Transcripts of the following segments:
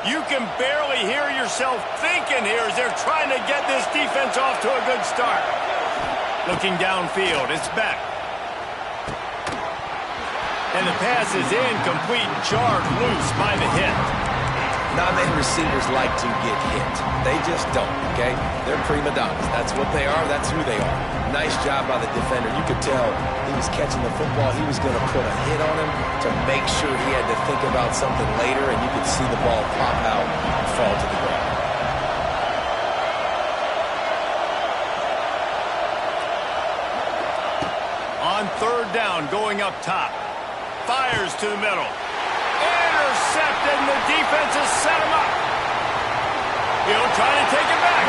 You can barely hear yourself thinking here as they're trying to get this defense off to a good start. Looking downfield, it's Beck. And the pass is incomplete, jarred loose by the hit. Not many receivers like to get hit. They just don't, okay? They're prima donnas. That's what they are. That's who they are. Nice job by the defender. You could tell he was catching the football. He was going to put a hit on him to make sure he had to think about something later, and you could see the ball pop out and fall to the ground. On third down, going up top. Fires to the middle. Intercepted, and the defense has set him up. He'll try to take it back.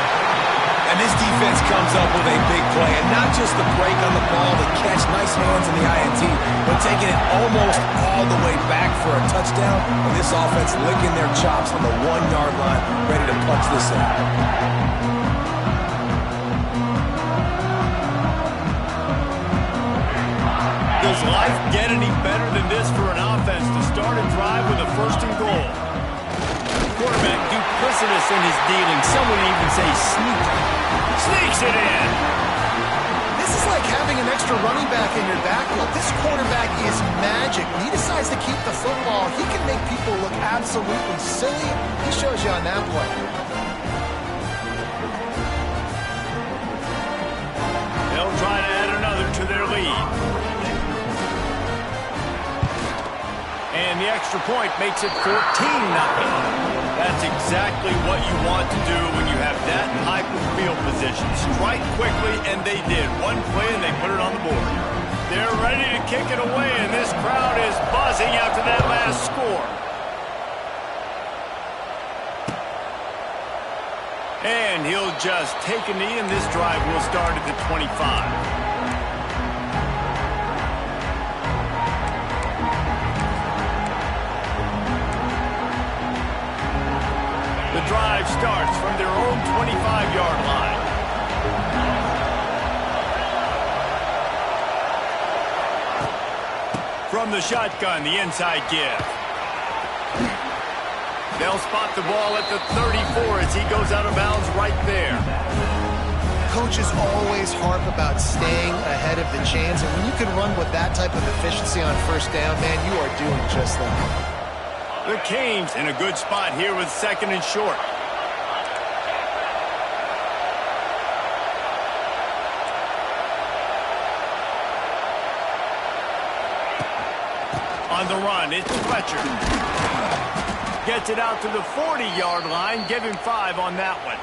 And this defense comes up with a big play, and not just the break on the ball, the catch, nice hands in the INT, but taking it almost all the way back for a touchdown, and this offense licking their chops on the 1-yard line, ready to punch this in. Does life get any better than this for an offense to start a drive with a first and goal? Quarterback duplicitous in his dealing. Some would even say sneaky. Sneaks it in. This is like having an extra running back in your backfield. This quarterback is magic. When he decides to keep the football, he can make people look absolutely silly. He shows you on that play. They'll try to add another to their lead. And the extra point makes it 14-0. That's exactly what you want to do when you have that type of field position. Strike quickly, and they did. One play, and they put it on the board. They're ready to kick it away, and this crowd is buzzing after that last score. And he'll just take a knee, and this drive will start at the 25. The drive starts from their own 25-yard line. From the shotgun, the inside give. They'll spot the ball at the 34 as he goes out of bounds right there. Coaches always harp about staying ahead of the chains, and when you can run with that type of efficiency on first down, man, you are doing just that. The Canes in a good spot here with second and short. On the run, it's Fletcher. Gets it out to the 40-yard line. Give him 5 on that one.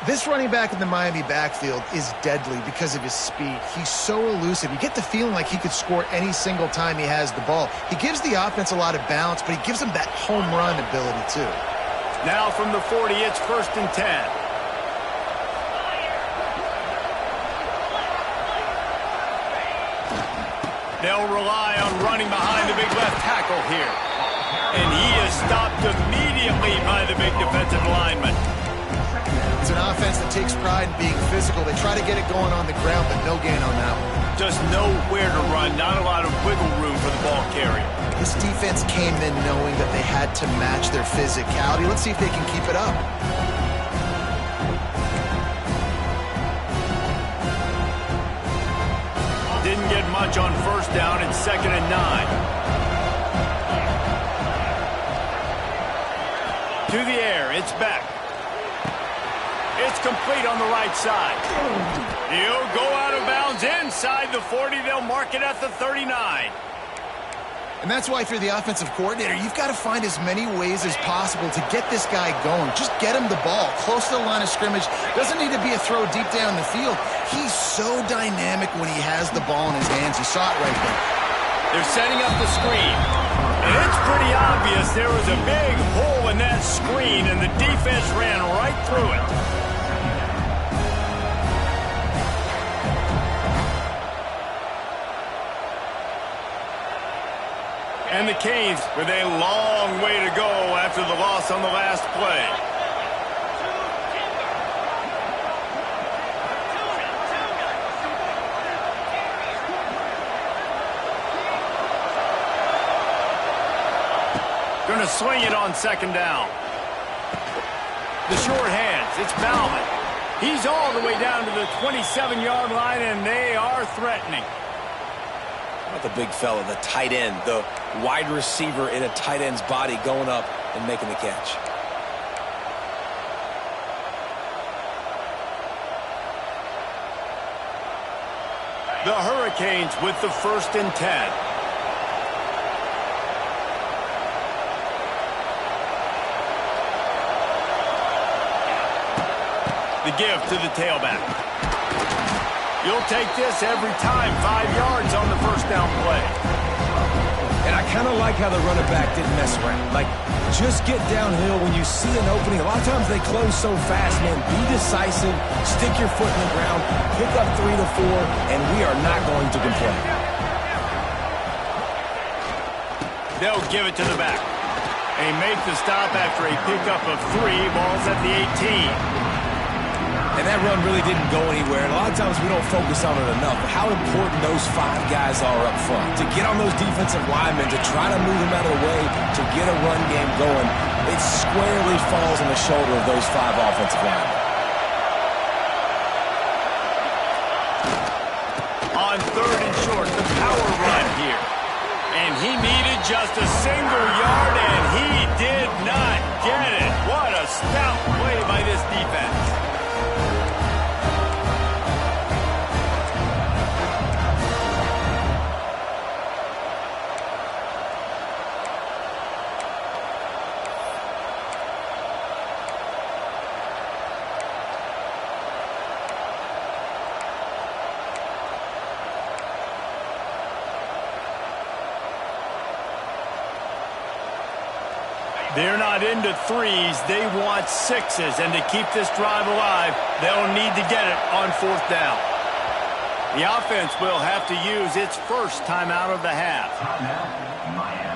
This running back in the Miami backfield is deadly because of his speed. He's so elusive. You get the feeling like he could score any single time he has the ball. He gives the offense a lot of balance, but he gives them that home run ability too. Now from the 40, it's first and 10. They'll rely on running behind the big left tackle here. And he is stopped immediately by the big defensive lineman. It's an offense that takes pride in being physical. They try to get it going on the ground, but no gain on that one. Just nowhere to run. Not a lot of wiggle room for the ball carrier. This defense came in knowing that they had to match their physicality. Let's see if they can keep it up. Didn't get much on first down. It's second and 9. To the air, it's back. It's complete on the right side. He'll go out of bounds inside the 40. They'll mark it at the 39. And that's why if you're the offensive coordinator, you've got to find as many ways as possible to get this guy going. Just get him the ball close to the line of scrimmage. Doesn't need to be a throw deep down the field. He's so dynamic when he has the ball in his hands. You saw it right there. They're setting up the screen. And it's pretty obvious there was a big hole in that screen, and the defense ran right through it. And the Canes with a long way to go after the loss on the last play. Going to swing it on second down. The short hands. It's Bauman. He's all the way down to the 27-yard line, and they are threatening. Not the big fella, the tight end, the wide receiver in a tight end's body going up and making the catch. The Hurricanes with the 1st and 10. The give to the tailback. You'll take this every time. 5 yards on the first down play. And I kind of like how the running back didn't mess around. Like, just get downhill when you see an opening. A lot of times they close so fast, man. Be decisive, stick your foot in the ground, pick up 3 to 4, and we are not going to complain. They'll give it to the back. They make the stop after a pickup of 3. Ball's at the 18. And that run really didn't go anywhere. And a lot of times we don't focus on it enough. But how important those 5 guys are up front. To get on those defensive linemen, to try to move them out of the way, to get a run game going, it squarely falls on the shoulder of those 5 offensive linemen. On 3rd and short, the power run here. And he needed just a single yard, and he did not get it. What a stout play by this defense. They're not into 3s. They want 6s. And to keep this drive alive, they'll need to get it on 4th down. The offense will have to use its first timeout of the half. Timeout, Miami.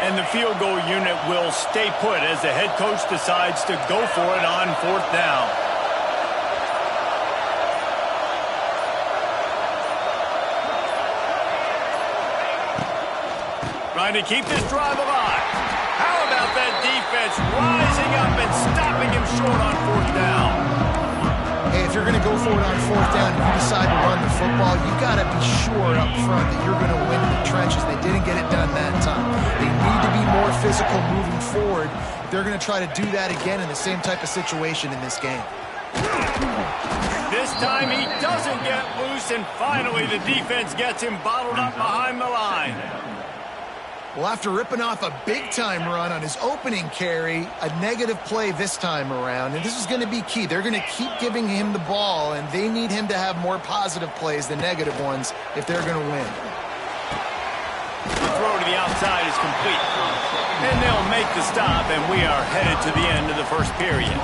And the field goal unit will stay put as the head coach decides to go for it on 4th down. Trying to keep this drive alive. How about that defense rising up and stopping him short on 4th down? Hey, if you're going to go for it on 4th down and you decide to run the football, you got to be sure up front that you're going to win in the trenches. They didn't get it done that time. They need to be more physical moving forward. They're going to try to do that again in the same type of situation in this game. This time he doesn't get loose, and finally the defense gets him bottled up behind the line. Well, after ripping off a big-time run on his opening carry, a negative play this time around, and this is going to be key. They're going to keep giving him the ball, and they need him to have more positive plays than negative ones if they're going to win. The throw to the outside is complete. And they'll make the stop, and we are headed to the end of the first period.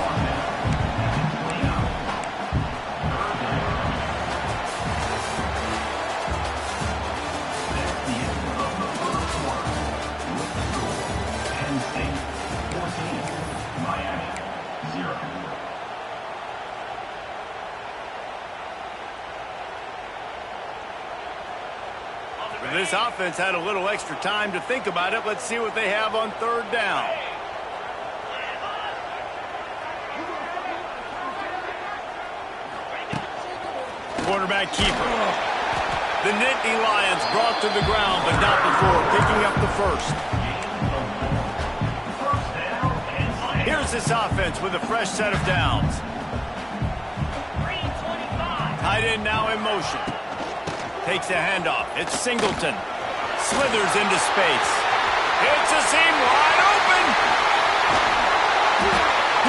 This offense had a little extra time to think about it. Let's see what they have on 3rd down. Quarterback keeper. The Nittany Lions brought to the ground, but not before picking up the first. Here's this offense with a fresh set of downs. Tight end now in motion. Takes a handoff. It's Singleton. Slithers into space. It's a seam wide open.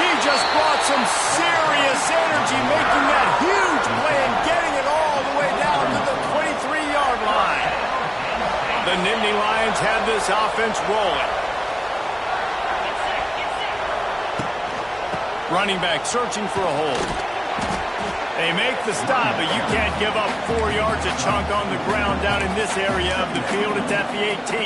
He just brought some serious energy, making that huge play and getting it all the way down to the 23-yard line. The Nittany Lions have this offense rolling. Running back searching for a hole. They make the stop, but you can't give up 4 yards a chunk on the ground down in this area of the field. It's at the 18.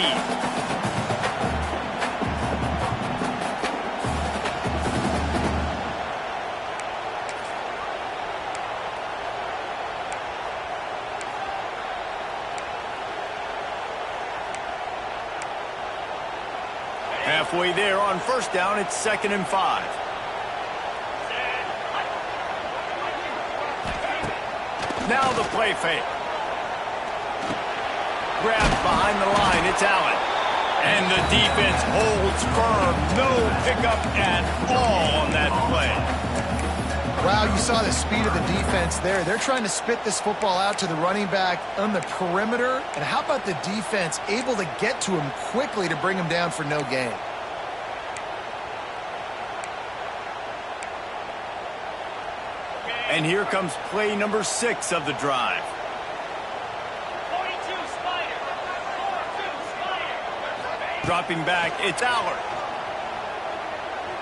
Halfway there on first down, it's 2nd and 5. Now the play fake. Grabbed behind the line, it's Allen. And the defense holds firm. No pickup at all on that play. Wow, you saw the speed of the defense there. They're trying to spit this football out to the running back on the perimeter. And how about the defense able to get to him quickly to bring him down for no gain? And here comes play number 6 of the drive. 42 Spider. 42 Spider. Dropping back, it's Allard.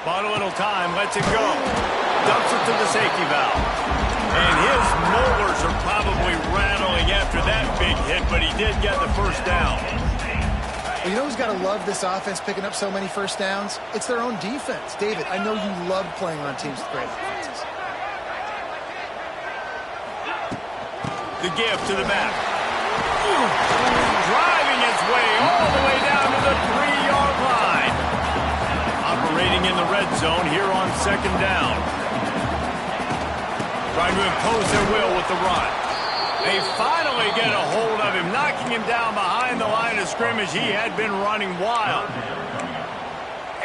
Bought a little time, lets it go. Dumps it to the safety valve. And his molars are probably rattling after that big hit, but he did get the first down. Well, you know who's got to love this offense picking up so many first downs? It's their own defense. David, I know you love playing on teams with great offenses. The give to the back. Driving his way all the way down to the 3-yard line. Operating in the red zone here on 2nd down. Trying to impose their will with the run. They finally get a hold of him, knocking him down behind the line of scrimmage. He had been running wild.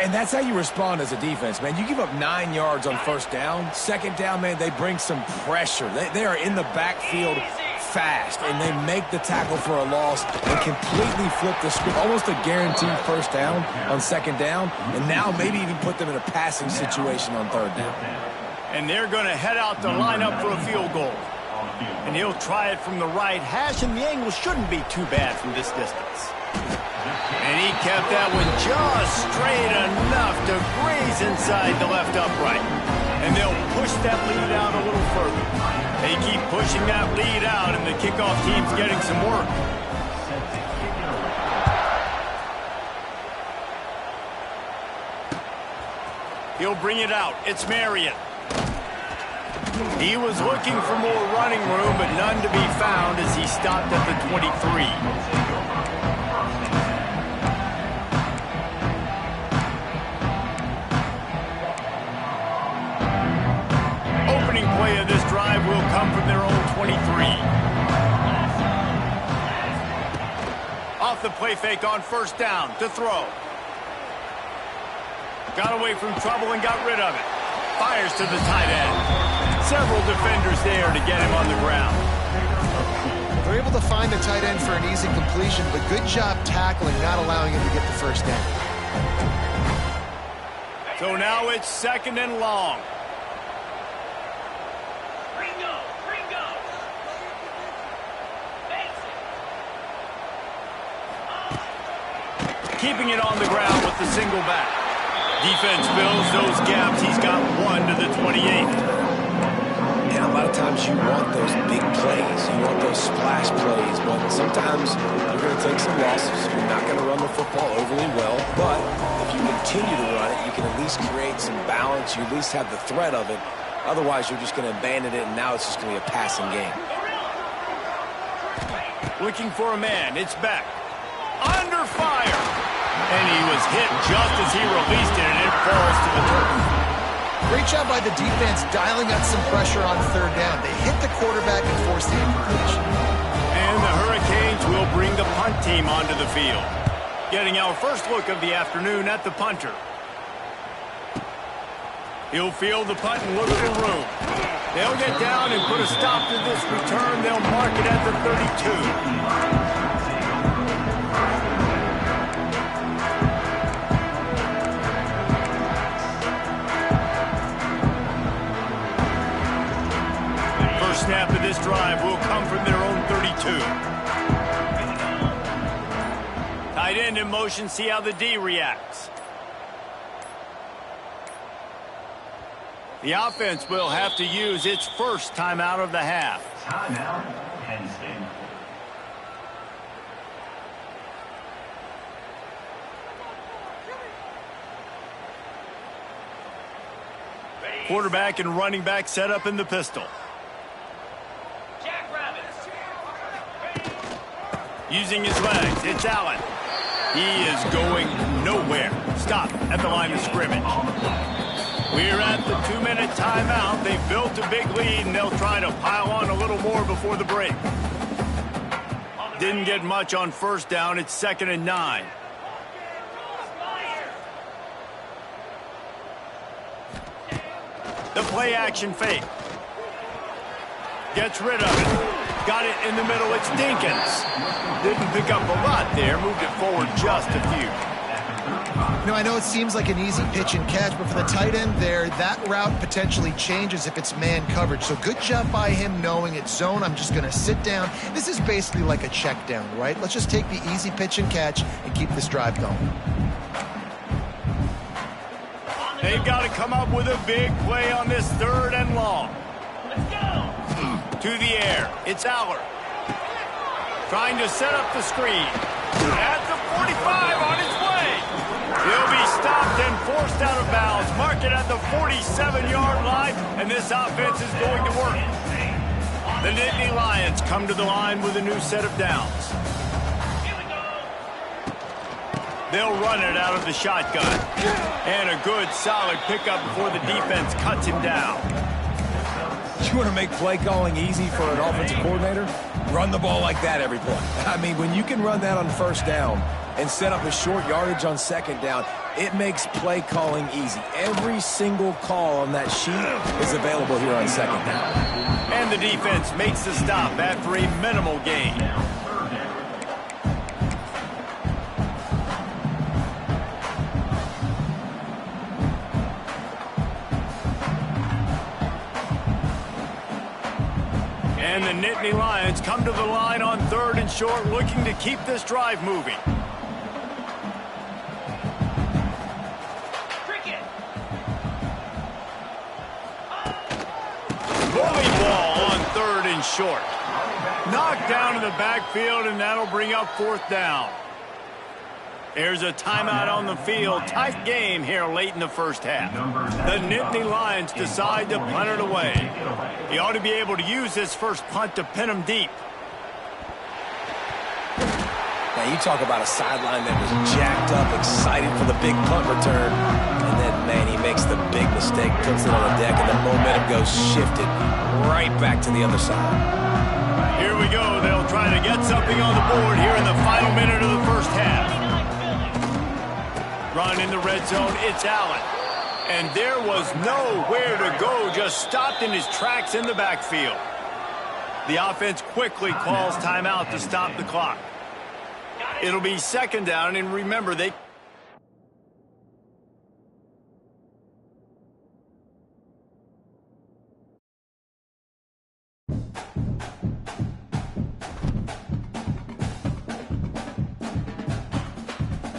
And that's how you respond as a defense, man. You give up 9 yards on first down. 2nd down, man, they bring some pressure. They are in the backfield fast, and they make the tackle for a loss and completely flip the script. Almost a guaranteed first down on 2nd down, and now maybe even put them in a passing situation on 3rd down. And they're going to head out to line up for a field goal. And he'll try it from the right hash, and the angle shouldn't be too bad from this distance. And he kept that one just straight enough to graze inside the left upright. And they'll push that lead out a little further. They keep pushing that lead out, and the kickoff team's getting some work. He'll bring it out. It's Marion. He was looking for more running room, but none to be found as he stopped at the 23. Opening play of this drive will come from their own 23. Off the play fake on first down to throw. Got away from trouble and got rid of it. Fires to the tight end. Several defenders there to get him on the ground. They're able to find the tight end for an easy completion, but good job tackling, not allowing him to get the first down. So now it's 2nd and long. Ringo. Keeping it on the ground with the single back. Defense fills those gaps. He's got 1 to the 28. And a lot of times you want those big plays. You want those splash plays. But sometimes you're going to take some losses. You're not going to run the football overly well. But if you continue to run it, you can at least create some balance. You at least have the threat of it. Otherwise, you're just going to abandon it, and now it's just going to be a passing game. Looking for a man. It's Beck. Under fire. And he was hit just as he released it, and it falls to the turf. Great job by the defense dialing up some pressure on 3rd down. They hit the quarterback and forced the incompletion. And the Hurricanes will bring the punt team onto the field. Getting our first look of the afternoon at the punter. He'll field the punt and look for room. They'll get down and put a stop to this return. They'll mark it at the 32. Snap of this drive will come from their own 32. Tight end in motion, see how the D reacts. The offense will have to use its first timeout of the half. Timeout, Penn State. Quarterback and running back set up in the pistol. Jackrabbits. Using his legs, it's Allen. He is going nowhere. Stop at the line of scrimmage. We're at the 2-minute timeout. They've built a big lead, and they'll try to pile on a little more before the break. Didn't get much on first down. It's 2nd and 9. The play action fake. Gets rid of it. Got it in the middle. It's Dinkins. Didn't pick up a lot there. Moved it forward just a few. You know, I know it seems like an easy pitch and catch, but for the tight end there, that route potentially changes if it's man coverage. So good job by him knowing it's zone. I'm just going to sit down. This is basically like a check down, right? Let's just take the easy pitch and catch and keep this drive going. They've got to come up with a big play on this 3rd and long. Let's go. To the air. It's Aller. Trying to set up the screen. At the 45 on his way. He'll be stopped and forced out of bounds. Mark it at the 47-yard line, and this offense is going to work. The Nittany Lions come to the line with a new set of downs. Here we go. They'll run it out of the shotgun. And a good, solid pickup before the defense cuts him down. You want to make play calling easy for an offensive coordinator? Run the ball like that every play. I mean, when you can run that on first down and set up a short yardage on second down, it makes play calling easy. Every single call on that sheet is available here on second down. And the defense makes the stop after a minimal gain. And the Nittany Lions come to the line on 3rd and short, looking to keep this drive moving. Cricket. Bully ball on 3rd and short. Knocked down in the backfield, and that'll bring up 4th down. There's a timeout on the field. Tight game here late in the first half. The Nittany Lions decide to punt it away. He ought to be able to use this first punt to pin him deep. Now, you talk about a sideline that was jacked up, excited for the big punt return, and then, man, he makes the big mistake, puts it on the deck, and the momentum goes shifted right back to the other side. Here we go. They'll try to get something on the board here in the final minute of the first half. Run in the red zone, it's Allen. And there was nowhere to go, just stopped in his tracks in the backfield. The offense quickly calls timeout to stop the clock. It'll be 2nd down, and remember, they